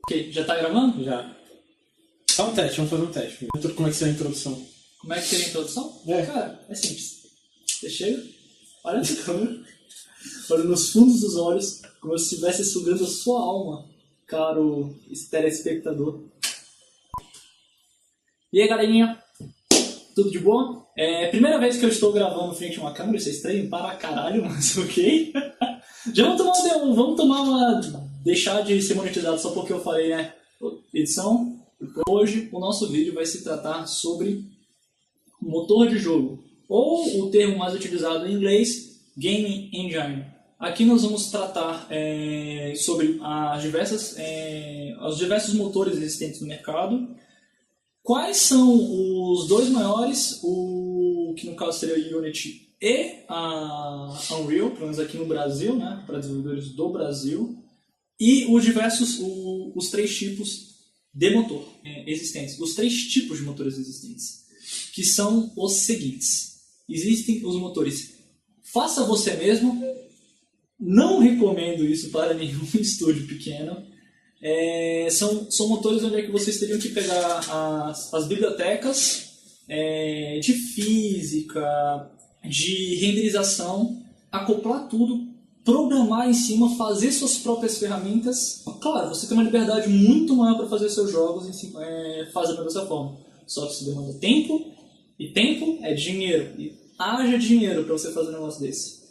Ok, já tá gravando? Já. Só um teste, vamos fazer um teste. Como é que será a introdução? Como é que seria a introdução? É. Cara, é simples. Você chega, olha na câmera, olha nos fundos dos olhos, como se estivesse sugando a sua alma, caro telespectador. E aí, galerinha? Tudo de boa? Primeira vez que eu estou gravando frente a uma câmera, isso é estranho para caralho, mas ok. Já vamos tomar uma... deixar de ser monetizado só porque eu falei, né? Edição. Hoje o nosso vídeo vai se tratar sobre motor de jogo, ou o termo mais utilizado em inglês, Game Engine. Aqui nós vamos tratar sobre os diversos motores existentes no mercado. Quais são os dois maiores, o que no caso seria o Unity e a Unreal, pelo menos aqui no Brasil, né, para desenvolvedores do Brasil, e os três tipos de motor existentes, os três tipos de motores existentes, que são os seguintes. Existem os motores faça você mesmo, não recomendo isso para nenhum estúdio pequeno. São motores onde é que vocês teriam que pegar as bibliotecas de física, de renderização, acoplar tudo, programar em cima, fazer suas próprias ferramentas. Claro, você tem uma liberdade muito maior para fazer seus jogos fazendo dessa forma. Só que isso demanda tempo, e tempo é dinheiro. E haja dinheiro para você fazer um negócio desse.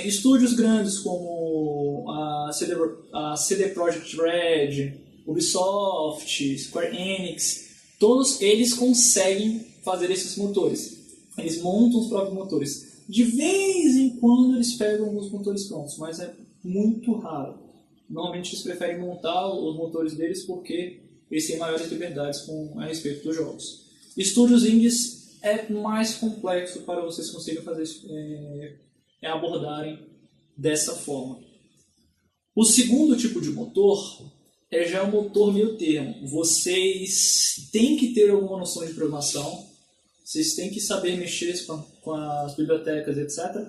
Estúdios grandes como a CD Projekt Red, Ubisoft, Square Enix, todos eles conseguem fazer esses motores. Eles montam os próprios motores. De vez em quando eles pegam alguns motores prontos, mas é muito raro. Normalmente eles preferem montar os motores deles porque eles têm maiores liberdades a respeito dos jogos. Estúdios indies é mais complexo para vocês conseguirem fazer abordarem dessa forma. O segundo tipo de motor já um motor meio termo. Vocês têm que ter alguma noção de programação, vocês têm que saber mexer com as bibliotecas, etc.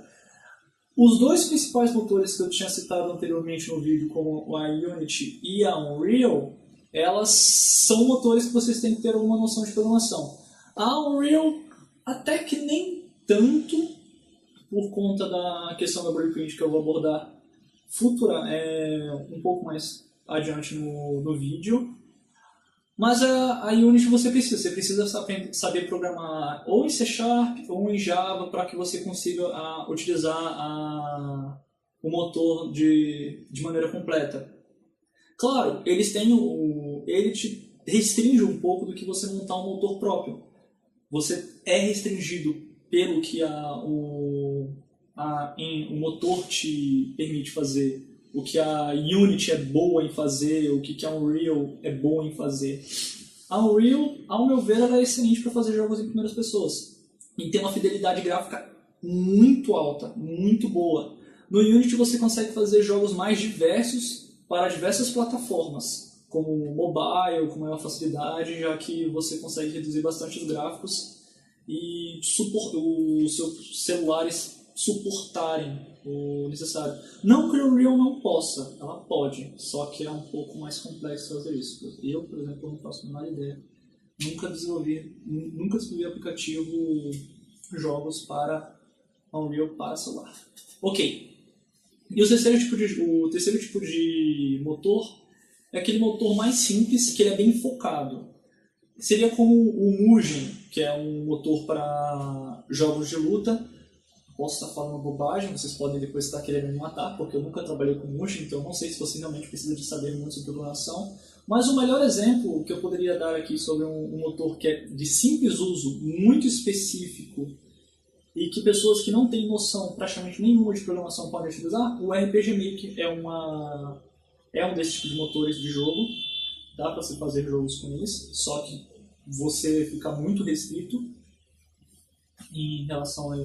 Os dois principais motores que eu tinha citado anteriormente no vídeo, como a Unity e a Unreal, elas são motores que vocês têm que ter alguma noção de programação. A Unreal até que nem tanto, por conta da questão da blueprint que eu vou abordar um pouco mais adiante no vídeo. Mas a Unity você precisa saber programar ou em C# ou em Java para que você consiga utilizar o motor de maneira completa. Claro, ele te restringe um pouco do que você montar um motor próprio. Você é restringido pelo que o motor te permite fazer, o que a Unity é boa em fazer, o que a Unreal é boa em fazer. A Unreal, ao meu ver, ela é excelente para fazer jogos em primeiras pessoas. E tem uma fidelidade gráfica muito alta, muito boa. No Unity você consegue fazer jogos mais diversos para diversas plataformas, como mobile, com maior facilidade, já que você consegue reduzir bastante os gráficos e os seus celulares suportarem o necessário. Não que a Unreal não possa, ela pode, só que é um pouco mais complexo fazer isso. Eu, por exemplo, não faço a menor ideia. Nunca desenvolvi aplicativo jogos para Unreal para celular. Ok. E o terceiro tipo de motor é aquele motor mais simples, que ele é bem focado. Seria como o Mugen, que é um motor para jogos de luta. Posso estar falando bobagem, vocês podem depois estar querendo me matar, porque eu nunca trabalhei com Mugen, então eu não sei se você realmente precisa de saber muito sobre programação. Mas o melhor exemplo que eu poderia dar aqui sobre um motor que é de simples uso, muito específico, e que pessoas que não têm noção praticamente nenhuma de programação podem utilizar, o RPG Maker é um desses tipos de motores de jogo. Dá para você fazer jogos com eles, só que você fica muito restrito em relação a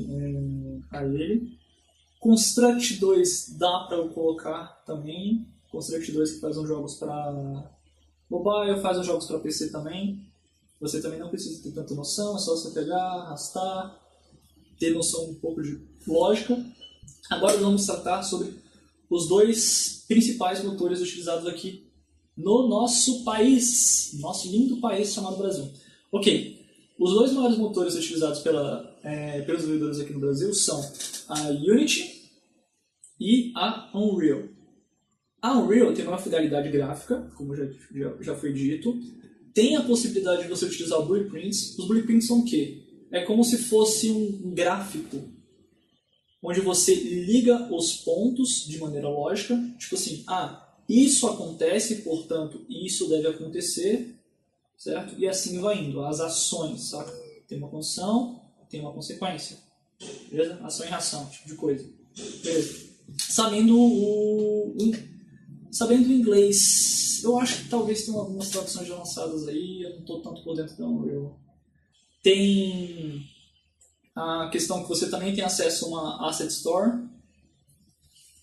ele. Construct 2 dá para eu colocar também. Construct 2 que faz uns jogos para mobile, faz uns jogos para PC também. Você também não precisa ter tanta noção, é só você pegar, arrastar, ter noção um pouco de lógica. Agora vamos tratar sobre os dois principais motores utilizados aqui no nosso país, nosso lindo país chamado Brasil. Ok, os dois maiores motores utilizados pelos desenvolvedores aqui no Brasil são a Unity e a Unreal. A Unreal tem uma fidelidade gráfica, como já foi dito, tem a possibilidade de você utilizar blueprints. Os blueprints são o quê? É como se fosse um gráfico onde você liga os pontos de maneira lógica, tipo assim, isso acontece, portanto, isso deve acontecer, certo? E assim vai indo, as ações, saca? Tem uma condição, tem uma consequência, beleza? Ação e reação, tipo de coisa, beleza? Sabendo o inglês, eu acho que talvez tenha algumas traduções já lançadas aí, eu não estou tanto por dentro da Unreal. Tem a questão que você também tem acesso a uma Asset Store.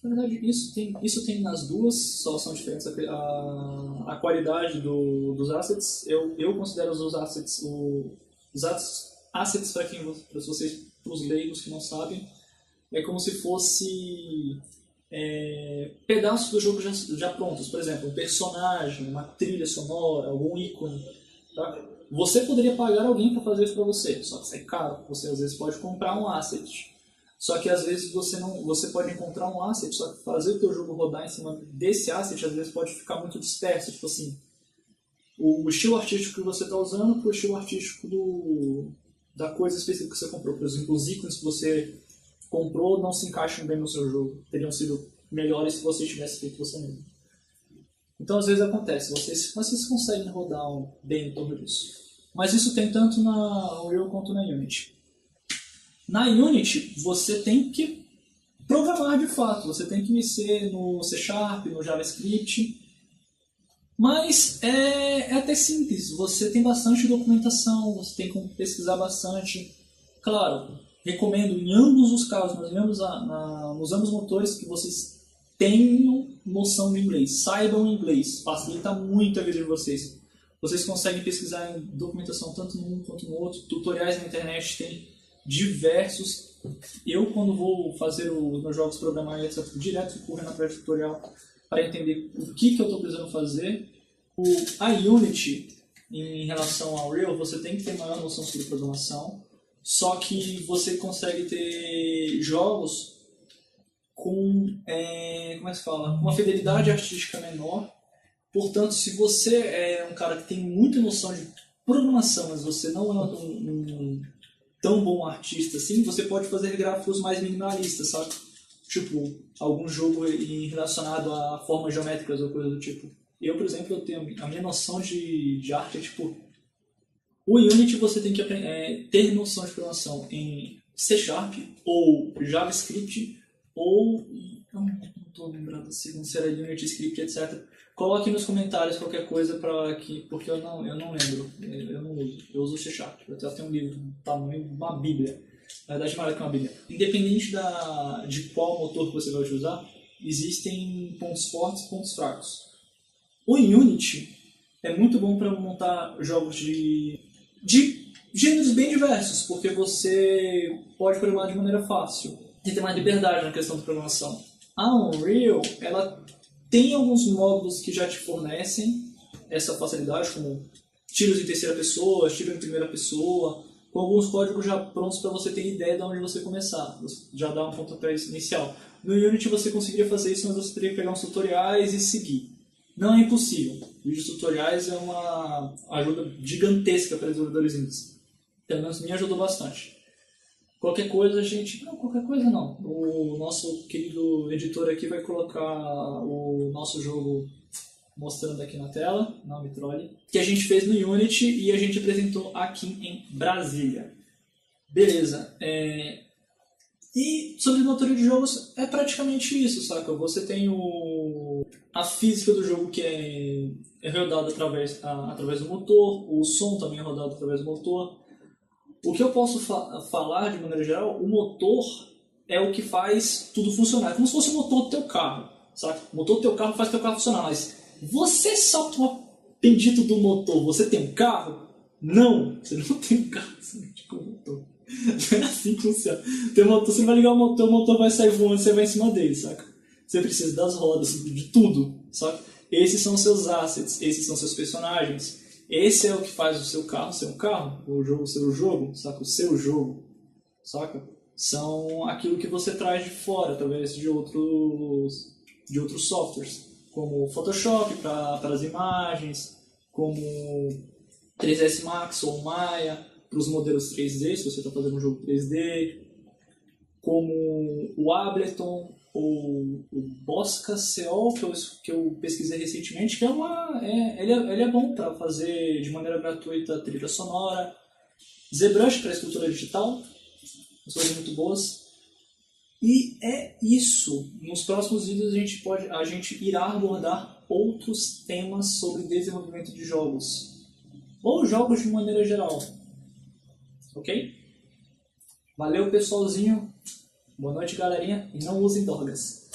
Na verdade, isso tem nas duas, só são diferentes a qualidade dos assets. Eu considero os assets para os leigos que não sabem, é como se fosse pedaços do jogo já prontos. Por exemplo, um personagem, uma trilha sonora, algum ícone. Tá? Você poderia pagar alguém para fazer isso para você, só que isso é caro. Você às vezes pode comprar um asset. Só que às vezes você pode encontrar um asset, só que fazer o teu jogo rodar em cima desse asset às vezes pode ficar muito disperso. Tipo assim, o estilo artístico que você está usando para o estilo artístico da coisa específica que você comprou. Por exemplo, os ícones que você comprou não se encaixam bem no seu jogo. Teriam sido melhores se você tivesse feito você mesmo. Então às vezes acontece, mas vocês conseguem rodar bem em torno disso. Mas isso tem tanto na Unreal quanto na Unity. Na Unity, você tem que programar de fato, você tem que mexer no C#, no JavaScript, mas é até simples, você tem bastante documentação, você tem como pesquisar bastante. Claro, recomendo em ambos os casos, nos ambos motores, que vocês tenham noção de inglês, saibam inglês, facilita muito a vida de vocês. Vocês conseguem pesquisar em documentação tanto num quanto no outro, tutoriais na internet tem diversos. Eu, quando vou fazer os meus jogos programar, etc., direto fico correndo atrás de tutorial para entender o que eu estou precisando fazer. A Unity, em relação ao Unreal, você tem que ter maior noção sobre programação, só que você consegue ter jogos com uma fidelidade artística menor. Portanto, se você é um cara que tem muita noção de programação, mas você não é um tão bom artista assim, você pode fazer gráficos mais minimalistas, sabe? Tipo, algum jogo relacionado a formas geométricas ou coisa do tipo. Eu, por exemplo, eu tenho a minha noção de arte, tipo... O Unity você tem que ter noção de programação em C# ou JavaScript ou... Não estou lembrando se era Unity, Script, etc. Coloque nos comentários qualquer coisa porque eu não lembro, eu não uso. Eu uso C#. Eu até tenho um livro do tamanho de uma bíblia. Na verdade, maior que uma bíblia. Independente de qual motor que você vai utilizar, existem pontos fortes e pontos fracos. O Unity é muito bom para montar jogos de gêneros bem diversos, porque você pode programar de maneira fácil e ter mais liberdade na questão de programação. A Unreal, ela tem alguns módulos que já te fornecem essa facilidade, como tiros em terceira pessoa, tiros em primeira pessoa, com alguns códigos já prontos para você ter ideia de onde você começar. Você já dá um pontapé inicial. No Unity você conseguiria fazer isso, mas você teria que pegar uns tutoriais e seguir. Não é impossível. Vídeos tutoriais é uma ajuda gigantesca para desenvolvedores indies. Pelo menos me ajudou bastante. Qualquer coisa, gente... Não, qualquer coisa não. O nosso querido editor aqui vai colocar o nosso jogo mostrando aqui na tela, não me trole, que a gente fez no Unity e a gente apresentou aqui em Brasília. Beleza. E sobre motor de jogos, é praticamente isso, saca? Você tem a física do jogo que é rodada através do motor, o som também é rodado através do motor. O que eu posso falar de maneira geral, o motor é o que faz tudo funcionar. É como se fosse o motor do teu carro, saca? O motor do teu carro faz o teu carro funcionar, mas você só bendito do motor, você tem um carro? Não, você não tem um carro somente com o motor. Não é assim que funciona. Tem motor, você vai ligar o motor vai sair voando, você vai em cima dele, saca? você precisa das rodas, de tudo, sabe? Esses são seus assets, esses são seus personagens. Esse é o que faz o seu carro ser um carro, o jogo ser o jogo, saca? O seu jogo, saca? São aquilo que você traz de fora, através de outros softwares, como o Photoshop para as imagens, como 3ds Max ou Maya para os modelos 3D, se você está fazendo um jogo 3D, como o Ableton ou o Bosca CO, que eu pesquisei recentemente, que ele é bom para fazer de maneira gratuita trilha sonora, ZBrush para escultura digital, coisas muito boas. E é isso. Nos próximos vídeos a gente irá abordar outros temas sobre desenvolvimento de jogos. Ou jogos de maneira geral. Ok? Valeu, pessoalzinho. Boa noite, galerinha. E não usem drogas.